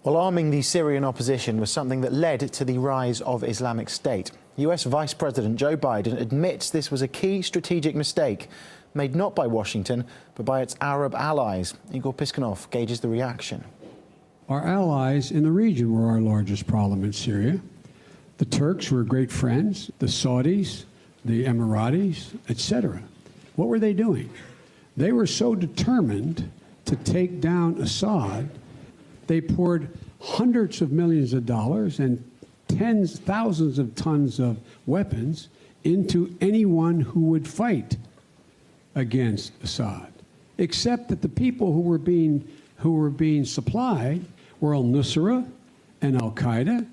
Well, arming the Syrian opposition was something that led to the rise of Islamic State. US Vice President Joe Biden admits this was a key strategic mistake, made not by Washington, but by its Arab allies. Igor Piskunov gauges the reaction. Our allies in the region were our largest problem in Syria. The Turks were great friends, the Saudis, the Emiratis, etc. What were they doing? They were so determined to take down Assad, they poured hundreds of millions of dollars and thousands of tons of weapons into anyone who would fight against Assad, except that the people who were being supplied were al-Nusra and al-Qaeda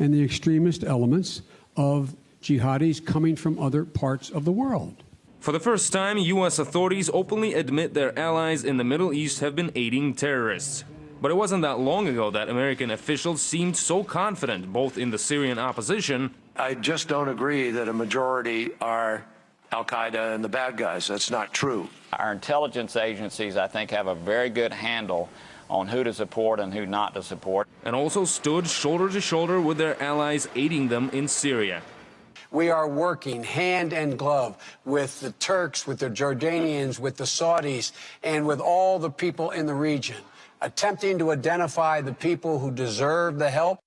and the extremist elements of jihadis coming from other parts of the world. For the first time, U.S. authorities openly admit their allies in the Middle East have been aiding terrorists. But it wasn't that long ago that American officials seemed so confident both in the Syrian opposition. I just don't agree that a majority are al-Qaeda and the bad guys. That's not true. Our intelligence agencies, I think, have a very good handle on who to support and who not to support. And also stood shoulder to shoulder with their allies aiding them in Syria. We are working hand and glove with the Turks, with the Jordanians, with the Saudis, and with all the people in the region, attempting to identify the people who deserve the help.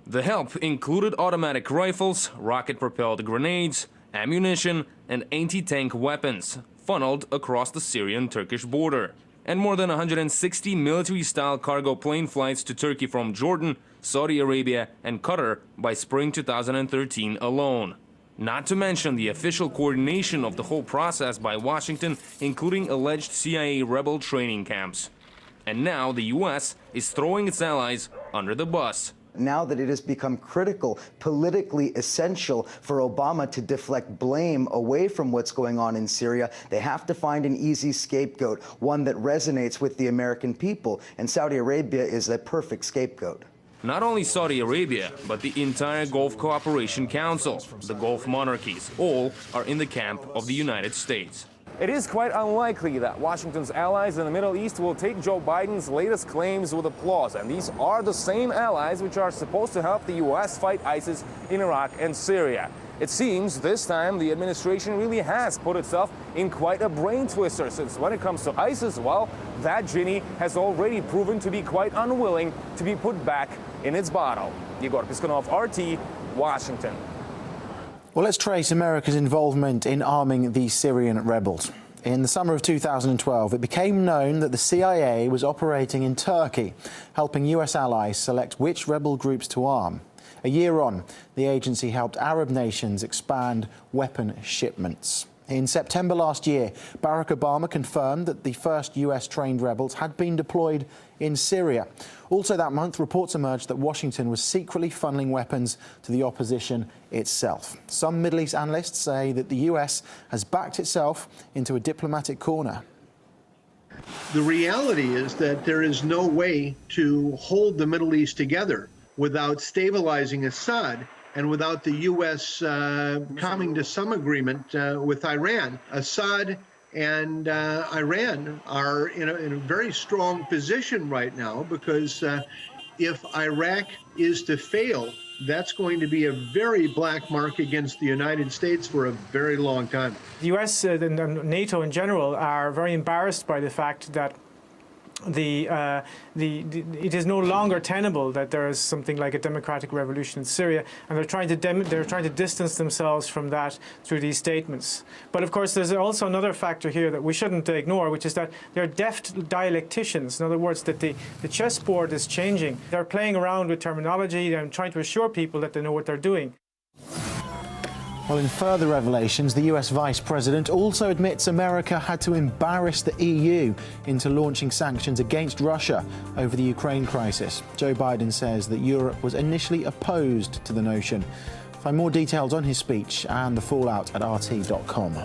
The help included automatic rifles, rocket-propelled grenades, ammunition, and anti-tank weapons funneled across the Syrian-Turkish border, and more than 160 military-style cargo plane flights to Turkey from Jordan, Saudi Arabia, and Qatar by spring 2013 alone. Not to mention the official coordination of the whole process by Washington, including alleged CIA rebel training camps. And now the U.S. is throwing its allies under the bus. Now that it has become critical, politically essential for Obama to deflect blame away from what's going on in Syria, they have to find an easy scapegoat, one that resonates with the American people. And Saudi Arabia is the perfect scapegoat. Not only Saudi Arabia, but the entire Gulf Cooperation Council, the Gulf monarchies, all are in the camp of the United States. It is quite unlikely that Washington's allies in the Middle East will take Joe Biden's latest claims with applause. And these are the same allies which are supposed to help the U.S. fight ISIS in Iraq and Syria. It seems this time the administration really has put itself in quite a brain twister, since when it comes to ISIS, well, that genie has already proven to be quite unwilling to be put back in its bottle. Igor Piskunov, RT, Washington. Well, let's trace America's involvement in arming the Syrian rebels. In the summer of 2012, it became known that the CIA was operating in Turkey, helping US allies select which rebel groups to arm. A year on, the agency helped Arab nations expand weapon shipments. In September last year, Barack Obama confirmed that the first US-trained rebels had been deployed in Syria. Also that month, reports emerged that Washington was secretly funneling weapons to the opposition itself. Some Middle East analysts say that the US has backed itself into a diplomatic corner. The reality is that there is no way to hold the Middle East together without stabilizing Assad and without the U.S. coming to some agreement with Iran. Assad and Iran are in a very strong position right now, because if Iraq is to fail, that's going to be a very black mark against the United States for a very long time. The US and NATO in general are very embarrassed by the fact that it is no longer tenable that there is something like a democratic revolution in Syria, and they're trying to distance themselves from that through these statements. But of course, there's also another factor here that we shouldn't ignore, which is that they're deft dialecticians. In other words, that the chessboard is changing. They're playing around with terminology and trying to assure people that they know what they're doing. Well, in further revelations, the US Vice President also admits America had to embarrass the EU into launching sanctions against Russia over the Ukraine crisis. Joe Biden says that Europe was initially opposed to the notion. Find more details on his speech and the fallout at RT.com.